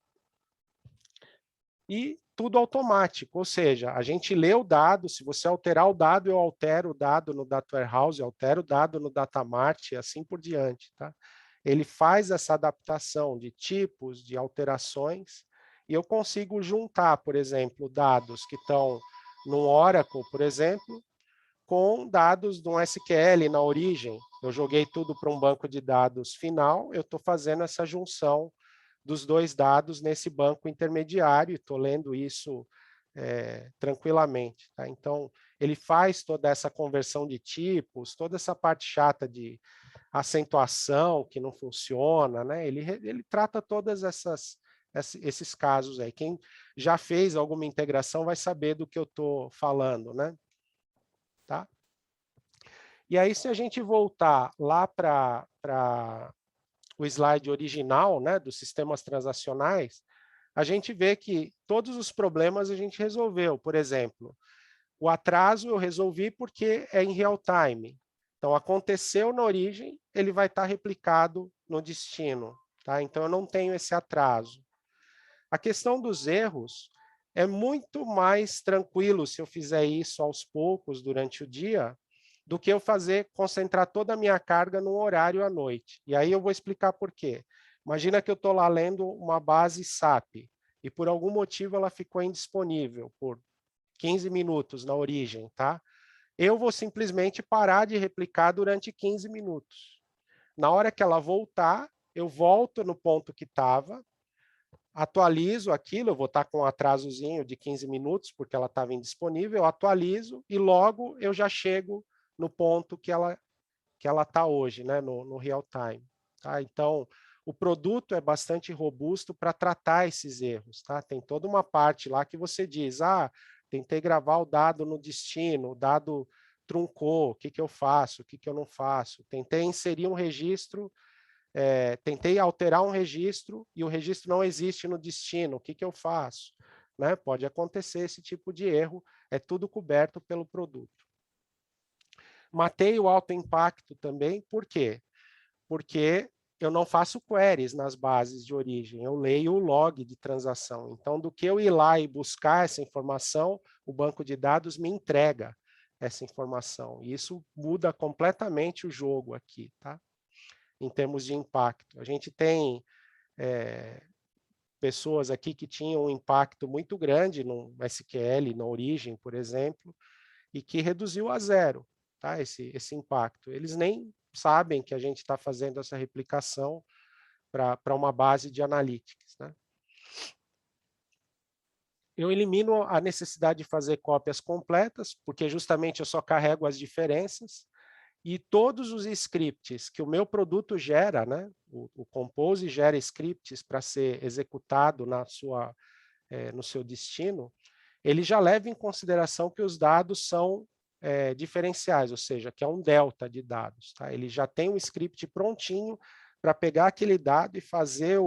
E tudo automático, ou seja, a gente lê o dado, se você alterar o dado, eu altero o dado no Data Warehouse, eu altero o dado no Datamart e assim por diante, tá? Ele faz essa adaptação de tipos, de alterações, e eu consigo juntar, por exemplo, dados que estão no Oracle, por exemplo, com dados de um SQL na origem. Eu joguei tudo para um banco de dados final, eu estou fazendo essa junção dos dois dados nesse banco intermediário, estou lendo isso tranquilamente. Tá? Então, ele faz toda essa conversão de tipos, toda essa parte chata de acentuação que não funciona, né? Ele trata todas esses casos aí. Quem já fez alguma integração vai saber do que eu estou falando, né? Tá? E aí, se a gente voltar lá para o slide original, né, dos sistemas transacionais, a gente vê que todos os problemas a gente resolveu. Por exemplo, o atraso eu resolvi porque é em real time. Então, aconteceu na origem, ele vai estar replicado no destino. Tá? Então, eu não tenho esse atraso. A questão dos erros é muito mais tranquilo se eu fizer isso aos poucos durante o dia, do que eu concentrar toda a minha carga no horário à noite. E aí eu vou explicar por quê. Imagina que eu estou lá lendo uma base SAP e por algum motivo ela ficou indisponível por 15 minutos na origem, tá? Eu vou simplesmente parar de replicar durante 15 minutos. Na hora que ela voltar, eu volto no ponto que estava, atualizo aquilo, eu vou estar com um atrasozinho de 15 minutos, porque ela estava indisponível, eu atualizo e logo eu já chego no ponto que ela está hoje, né, no real time. Tá? Então, o produto é bastante robusto para tratar esses erros. Tá? Tem toda uma parte lá que você diz, tentei gravar o dado no destino, o dado truncou, o que, que eu faço, o que, que eu não faço. Tentei inserir um registro, tentei alterar um registro e o registro não existe no destino, o que, que eu faço? Né? Pode acontecer esse tipo de erro, é tudo coberto pelo produto. Matei o alto impacto também, por quê? Porque eu não faço queries nas bases de origem, eu leio o log de transação. Então, do que eu ir lá e buscar essa informação, o banco de dados me entrega essa informação. E isso muda completamente o jogo aqui, tá? Em termos de impacto. A gente tem pessoas aqui que tinham um impacto muito grande no SQL, na origem, por exemplo, e que reduziu a zero, tá? Esse impacto. Eles nem sabem que a gente está fazendo essa replicação para uma base de analytics, né? Eu elimino a necessidade de fazer cópias completas, porque justamente eu só carrego as diferenças, e todos os scripts que o meu produto gera, né? O Compose gera scripts para ser executado no seu destino, ele já leva em consideração que os dados são diferenciais, ou seja, que é um delta de dados. Tá? Ele já tem um script prontinho para pegar aquele dado e fazer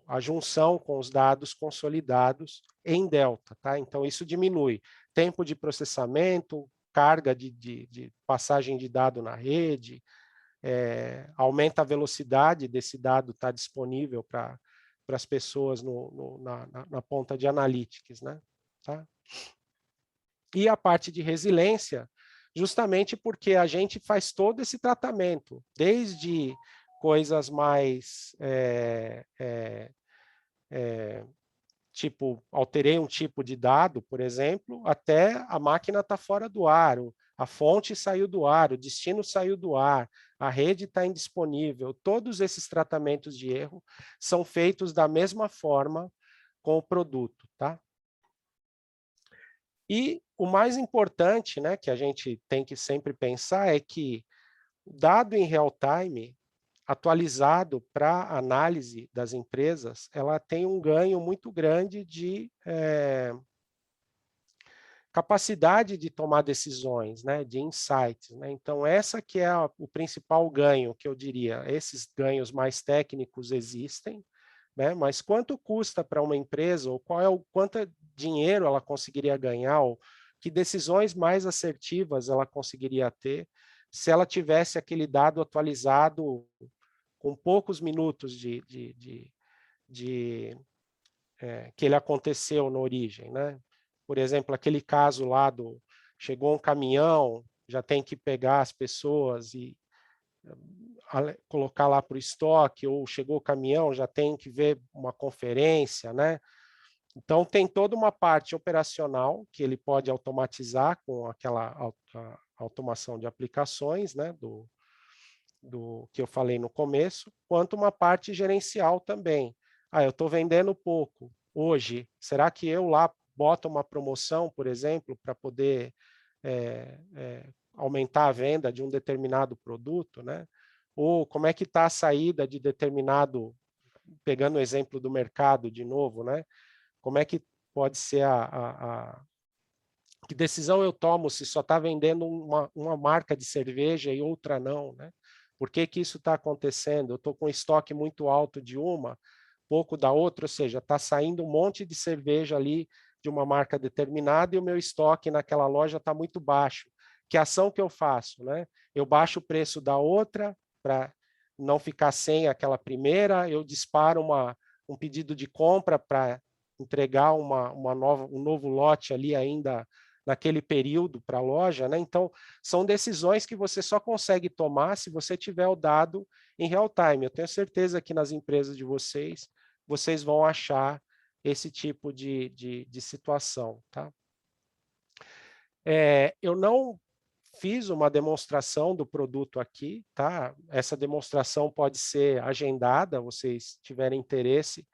a junção com os dados consolidados em delta. Tá? Então, isso diminui tempo de processamento, carga de passagem de dado na rede, aumenta a velocidade desse dado estar disponível para as pessoas na ponta de analytics, né? Tá? E a parte de resiliência, justamente porque a gente faz todo esse tratamento, desde coisas mais tipo, alterei um tipo de dado, por exemplo, até a máquina está fora do ar, a fonte saiu do ar, o destino saiu do ar, a rede está indisponível. Todos esses tratamentos de erro são feitos da mesma forma com o produto, tá? E o mais importante, né, que a gente tem que sempre pensar é que o dado em real time, atualizado para análise das empresas, ela tem um ganho muito grande de capacidade de tomar decisões, né, de insights. Né? Então, essa que é o principal ganho, que eu diria. Esses ganhos mais técnicos existem, né? Mas quanto custa para uma empresa, ou quanto dinheiro ela conseguiria ganhar, ou que decisões mais assertivas ela conseguiria ter se ela tivesse aquele dado atualizado com poucos minutos que ele aconteceu na origem, né? Por exemplo, aquele caso lá chegou um caminhão, já tem que pegar as pessoas e colocar lá para o estoque, ou chegou o caminhão, já tem que ver uma conferência, né? Então, tem toda uma parte operacional que ele pode automatizar com aquela automação de aplicações, né? Do que eu falei no começo, quanto uma parte gerencial também. Eu estou vendendo pouco hoje, será que eu lá bota uma promoção, por exemplo, para poder aumentar a venda de um determinado produto, né? Ou como é que está a saída de determinado, pegando o exemplo do mercado de novo, né? Como é que pode ser que decisão eu tomo se só está vendendo uma marca de cerveja e outra não, né? Por que que isso está acontecendo? Eu estou com estoque muito alto de uma, pouco da outra, ou seja, está saindo um monte de cerveja ali de uma marca determinada e o meu estoque naquela loja está muito baixo. Que ação que eu faço, né? Eu baixo o preço da outra para não ficar sem aquela primeira, eu disparo um pedido de compra para entregar um novo lote ali ainda naquele período para a loja, né? Então, são decisões que você só consegue tomar se você tiver o dado em real time. Eu tenho certeza que nas empresas de vocês, vocês vão achar esse tipo de situação, tá? Eu não fiz uma demonstração do produto aqui, tá? Essa demonstração pode ser agendada, vocês tiverem interesse,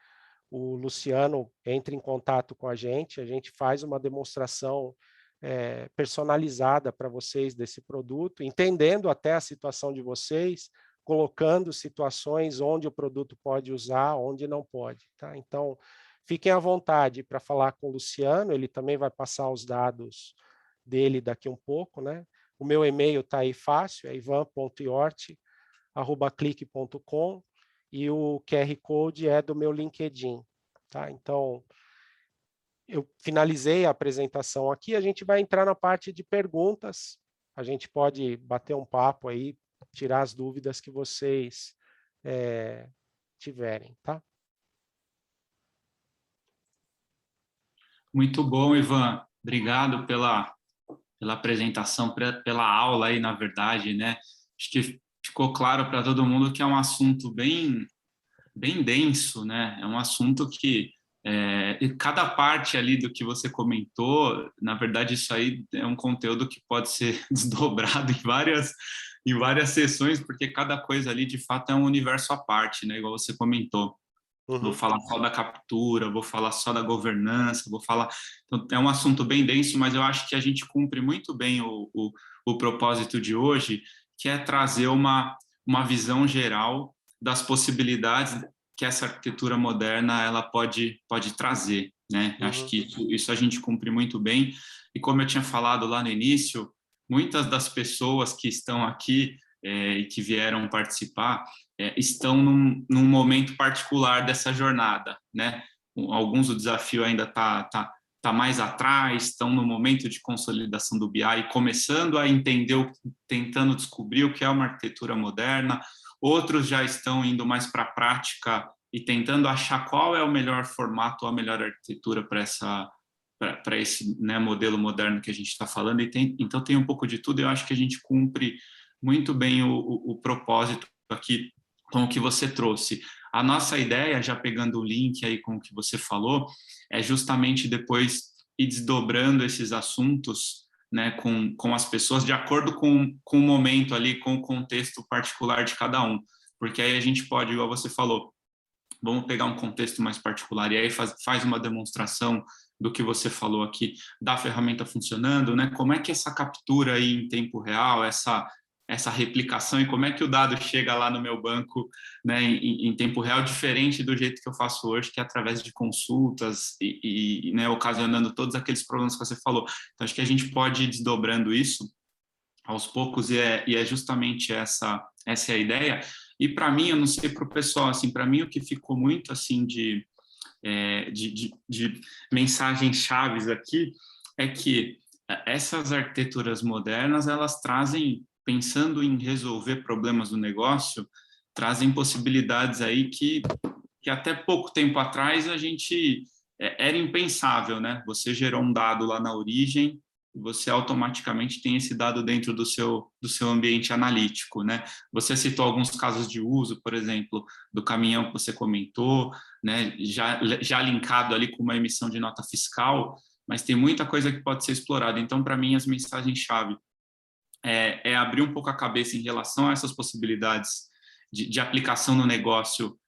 o Luciano entra em contato com a gente faz uma demonstração personalizada para vocês desse produto, entendendo até a situação de vocês, colocando situações onde o produto pode usar, onde não pode. Tá? Então, fiquem à vontade para falar com o Luciano, ele também vai passar os dados dele daqui um pouco. Né? O meu e-mail está aí fácil, é ivan.iort@clique.com, e o QR Code é do meu LinkedIn. Tá? Então, eu finalizei a apresentação aqui, a gente vai entrar na parte de perguntas, a gente pode bater um papo aí, tirar as dúvidas que vocês tiverem, tá? Muito bom, Ivan. Obrigado pela apresentação, pela aula aí, na verdade, né? Acho que ficou claro para todo mundo que é um assunto bem denso, né? É um assunto que cada parte ali do que você comentou, na verdade, isso aí é um conteúdo que pode ser desdobrado em várias sessões, porque cada coisa ali, de fato, é um universo à parte, né? Igual você comentou. Vou falar só da captura, vou falar só da governança, vou falar... Então, é um assunto bem denso, mas eu acho que a gente cumpre muito bem o propósito de hoje, que é trazer uma visão geral das possibilidades que essa arquitetura moderna ela pode trazer, né? Acho que isso a gente cumpre muito bem. E como eu tinha falado lá no início, muitas das pessoas que estão aqui e que vieram participar estão num momento particular dessa jornada, né? Alguns o desafio ainda tá mais atrás, estão no momento de consolidação do BI, começando a entender, tentando descobrir o que é uma arquitetura moderna. Outros já estão indo mais para a prática e tentando achar qual é o melhor formato, a melhor arquitetura para esse, né, modelo moderno que a gente está falando. Então tem um pouco de tudo. Eu acho que a gente cumpre muito bem o propósito aqui com o que você trouxe. A nossa ideia, já pegando o link aí com o que você falou, é justamente depois ir desdobrando esses assuntos, né, com as pessoas, de acordo com o momento ali, com o contexto particular de cada um. Porque aí a gente pode, igual você falou, vamos pegar um contexto mais particular e aí faz uma demonstração do que você falou aqui, da ferramenta funcionando, né? Como é que essa captura aí em tempo real, essa replicação, e como é que o dado chega lá no meu banco, né, em tempo real, diferente do jeito que eu faço hoje, que é através de consultas né, ocasionando todos aqueles problemas que você falou. Então, acho que a gente pode ir desdobrando isso aos poucos, e é justamente essa é a ideia. E para mim, eu não sei para o pessoal, assim, para mim o que ficou muito assim de mensagens chaves aqui é que essas arquiteturas modernas, elas trazem, pensando em resolver problemas do negócio, trazem possibilidades aí que até pouco tempo atrás a gente era impensável, né? Você gerou um dado lá na origem, você automaticamente tem esse dado dentro do seu ambiente analítico, né? Você citou alguns casos de uso, por exemplo, do caminhão que você comentou, né? Já linkado ali com uma emissão de nota fiscal, mas tem muita coisa que pode ser explorada. Então, para mim, as mensagens-chave é abrir um pouco a cabeça em relação a essas possibilidades de aplicação no negócio,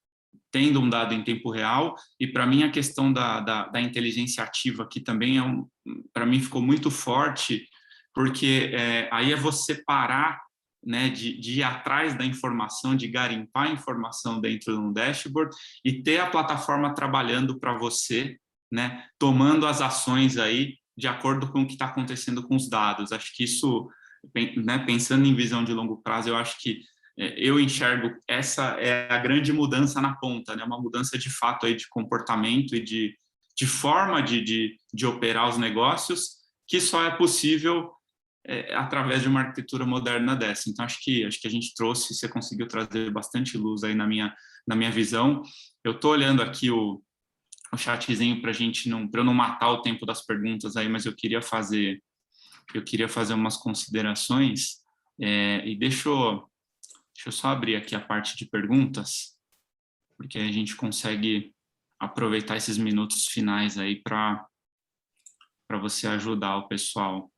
tendo um dado em tempo real, e para mim a questão da inteligência ativa aqui também para mim ficou muito forte, porque aí é você parar, né, de ir atrás da informação, de garimpar a informação dentro de um dashboard e ter a plataforma trabalhando para você, né, tomando as ações aí de acordo com o que está acontecendo com os dados. Acho que isso, né, pensando em visão de longo prazo, eu acho que eu enxergo essa é a grande mudança na ponta, né? Uma mudança de fato aí de comportamento e de forma de operar os negócios, que só é possível através de uma arquitetura moderna dessa. Então, acho que a gente trouxe, você conseguiu trazer bastante luz aí na minha visão. Eu estou olhando aqui o chatzinho para eu não matar o tempo das perguntas aí, mas eu queria fazer umas considerações, e deixa eu só abrir aqui a parte de perguntas, porque aí a gente consegue aproveitar esses minutos finais aí para você ajudar o pessoal.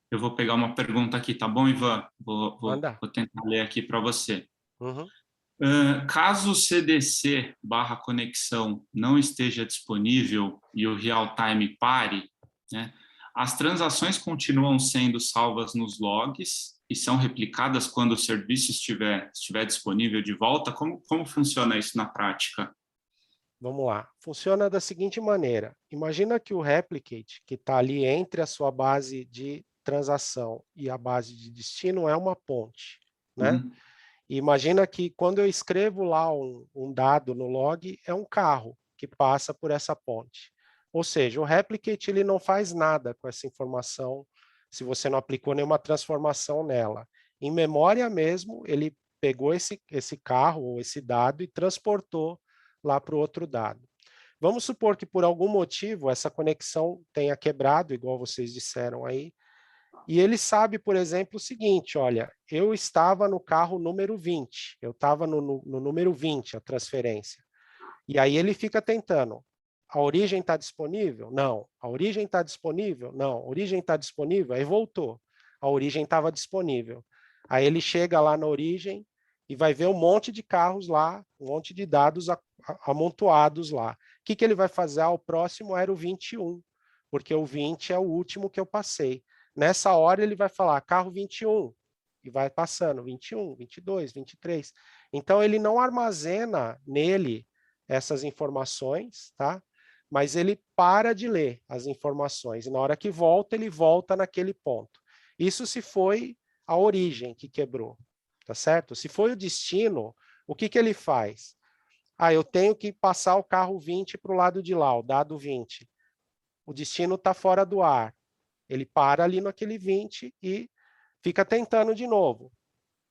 Eu vou pegar uma pergunta aqui, tá bom, Ivan? Vou tentar ler aqui para você. Uhum. Caso o CDC/conexão não esteja disponível e o real-time pare, né, as transações continuam sendo salvas nos logs e são replicadas quando o serviço estiver disponível de volta? Como funciona isso na prática? Vamos lá. Funciona da seguinte maneira. Imagina que o replicate, que está ali entre a sua base de transação e a base de destino, é uma ponte, né? E imagina que quando eu escrevo lá um dado no log, é um carro que passa por essa ponte. Ou seja, o replicate ele não faz nada com essa informação se você não aplicou nenhuma transformação nela. Em memória mesmo, ele pegou esse carro ou esse dado e transportou lá para o outro dado. Vamos supor que por algum motivo essa conexão tenha quebrado, igual vocês disseram aí, e ele sabe, por exemplo, o seguinte, olha, eu estava no carro número 20, eu estava no número 20, a transferência. E aí ele fica tentando, a origem está disponível? Não. A origem está disponível? Não. A origem está disponível? Aí voltou. A origem estava disponível. Aí ele chega lá na origem e vai ver um monte de carros lá, um monte de dados amontoados lá. O que ele vai fazer? O próximo era o 21, porque o 20 é o último que eu passei. Nessa hora ele vai falar carro 21 e vai passando 21, 22, 23. Então ele não armazena nele essas informações, tá? Mas ele para de ler as informações e na hora que volta, ele volta naquele ponto. Isso se foi a origem que quebrou, tá certo? Se foi o destino, o que ele faz? Eu tenho que passar o carro 20 para o lado de lá, o dado 20. O destino está fora do ar. Ele para ali naquele 20 e fica tentando de novo.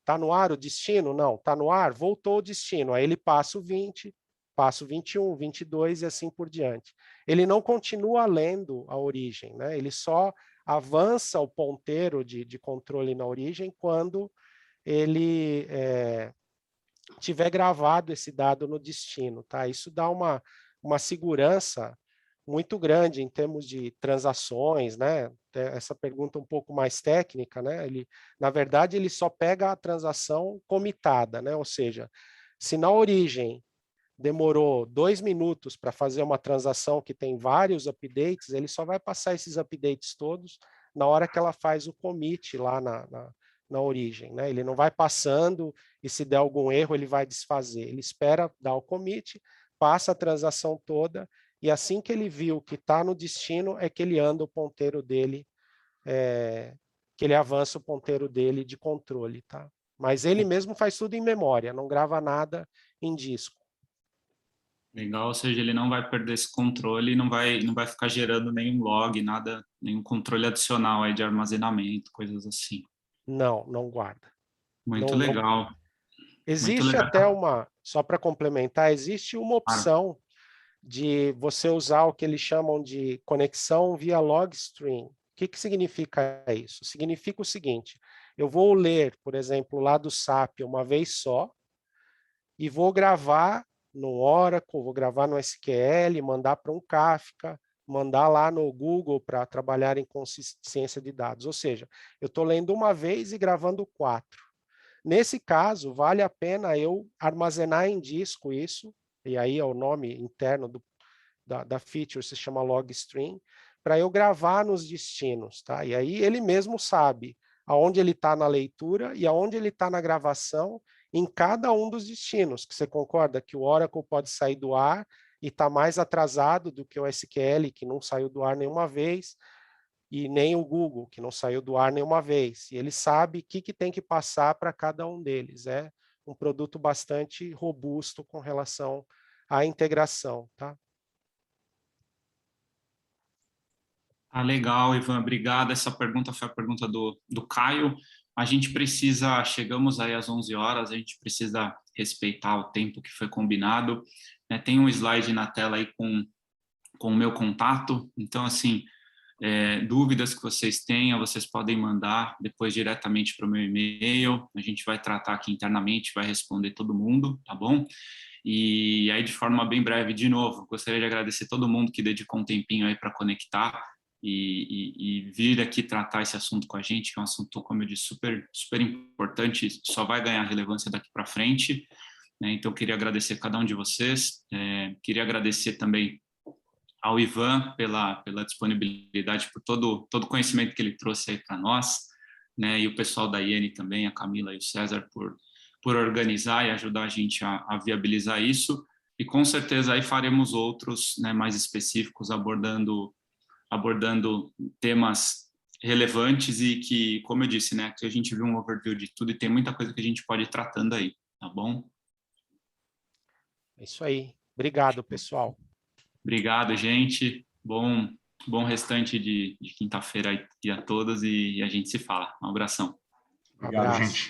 Está no ar o destino? Não. Está no ar? Voltou o destino. Aí ele passa o 20, passa o 21, 22 e assim por diante. Ele não continua lendo a origem, né? Ele só avança o ponteiro de controle na origem quando ele tiver gravado esse dado no destino, tá? Isso dá uma segurança muito grande em termos de transações, né? Essa pergunta um pouco mais técnica, né? Na verdade, ele só pega a transação comitada, né? Ou seja, se na origem demorou 2 minutos para fazer uma transação que tem vários updates, ele só vai passar esses updates todos na hora que ela faz o commit lá na origem, né? Ele não vai passando e se der algum erro ele vai desfazer. Ele espera dar o commit, passa a transação toda e assim que ele viu que está no destino é que ele anda o ponteiro dele, que ele avança o ponteiro dele de controle, tá? Mas ele mesmo faz tudo em memória, não grava nada em disco. Legal, ou seja, ele não vai perder esse controle, não vai ficar gerando nenhum log, nada, nenhum controle adicional aí de armazenamento, coisas assim. Não guarda. Muito legal. Existe até só para complementar, existe uma opção de você usar o que eles chamam de conexão via log stream. O que significa isso? Significa o seguinte, eu vou ler, por exemplo, lá do SAP uma vez só e vou gravar no Oracle, vou gravar no SQL, mandar para um Kafka, mandar lá no Google para trabalhar em consistência de dados. Ou seja, eu estou lendo uma vez e gravando 4. Nesse caso, vale a pena eu armazenar em disco isso, e aí é o nome interno da feature, se chama logstream, para eu gravar nos destinos, tá? E aí ele mesmo sabe aonde ele está na leitura e aonde ele está na gravação em cada um dos destinos, que você concorda que o Oracle pode sair do ar e está mais atrasado do que o SQL, que não saiu do ar nenhuma vez, e nem o Google, que não saiu do ar nenhuma vez. E ele sabe o que tem que passar para cada um deles. É um produto bastante robusto com relação à integração, tá? Ah, legal, Ivan, obrigado. Essa pergunta foi a pergunta do Caio. A gente precisa, chegamos aí às 11 horas, a gente precisa respeitar o tempo que foi combinado. Tem um slide na tela aí com o meu contato, então, assim, dúvidas que vocês tenham, vocês podem mandar depois diretamente para o meu e-mail, a gente vai tratar aqui internamente, vai responder todo mundo, tá bom? E aí, de forma bem breve, de novo, gostaria de agradecer todo mundo que dedicou um tempinho aí para conectar e vir aqui tratar esse assunto com a gente, que é um assunto, como eu disse, super, super importante, só vai ganhar relevância daqui para frente, né? Então, queria agradecer a cada um de vocês, queria agradecer também ao Ivan pela disponibilidade, por todo o conhecimento que ele trouxe aí para nós, né? E o pessoal da IEN também, a Camila e o César, por organizar e ajudar a gente a viabilizar isso. E com certeza aí faremos outros, né, mais específicos, abordando temas relevantes e que, como eu disse, né, que a gente viu um overview de tudo e tem muita coisa que a gente pode ir tratando aí, tá bom? É isso aí. Obrigado, pessoal. Obrigado, gente. Bom restante de quinta-feira aí a todos e a gente se fala. Um abração. Um abraço. Gente.